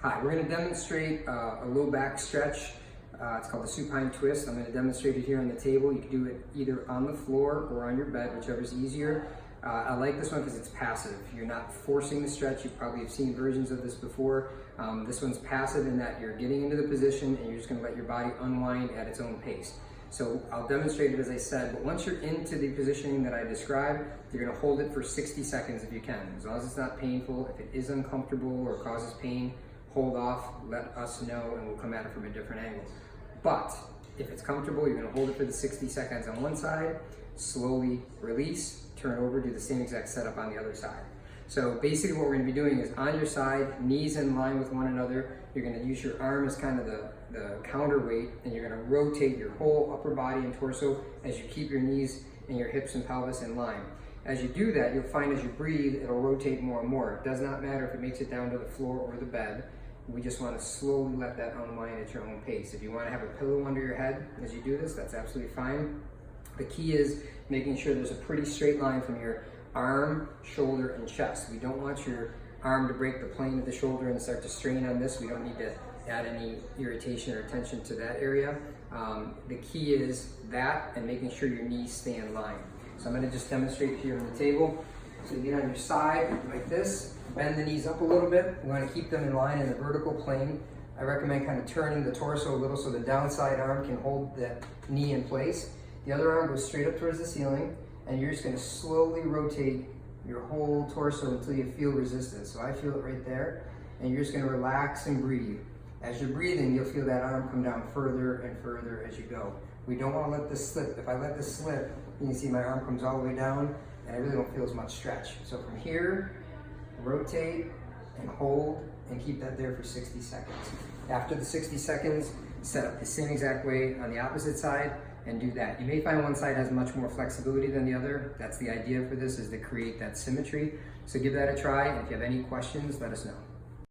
Hi, we're going to demonstrate a low back stretch. It's called the supine twist. I'm going to demonstrate it here on the table. You can do it either on the floor or on your bed, whichever is easier. I like this one because it's passive. You're not forcing the stretch. You probably have seen versions of this before. This one's passive in that you're getting into the position and you're just going to let your body unwind at its own pace. So I'll demonstrate it as I said, but once you're into the positioning that I described, you're going to hold it for 60 seconds if you can. As long as it's not painful. If it is uncomfortable or causes pain, hold off, let us know, and we'll come at it from a different angle. But if it's comfortable, you're going to hold it for the 60 seconds on one side, slowly release, turn over, do the same exact setup on the other side. So basically what we're going to be doing is on your side, knees in line with one another. You're going to use your arm as kind of the counterweight, and you're going to rotate your whole upper body and torso as you keep your knees and your hips and pelvis in line. As you do that, you'll find as you breathe, it'll rotate more and more. It does not matter if it makes it down to the floor or the bed. We just want to slowly let that unwind at your own pace. If you want to have a pillow under your head as you do this, that's absolutely fine. The key is making sure there's a pretty straight line from your arm, shoulder, and chest. We don't want your arm to break the plane of the shoulder and start to strain on this. We don't need to add any irritation or tension to that area. The key is that and making sure your knees stay in line. So I'm going to just demonstrate here on the table. So you get on your side like this, bend the knees up a little bit. We want to keep them in line in the vertical plane. I recommend kind of turning the torso a little so the downside arm can hold that knee in place. The other arm goes straight up towards the ceiling, and you're just going to slowly rotate your whole torso until you feel resistance. So I feel it right there, and you're just going to relax and breathe. As you're breathing, you'll feel that arm come down further and further as you go. We don't want to let this slip. If I let this slip, you can see my arm comes all the way down, and I really don't feel as much stretch. So from here, rotate and hold and keep that there for 60 seconds. After the 60 seconds, set up the same exact way on the opposite side and do that. You may find one side has much more flexibility than the other. That's the idea for this, is to create that symmetry. So give that a try, and if you have any questions, let us know.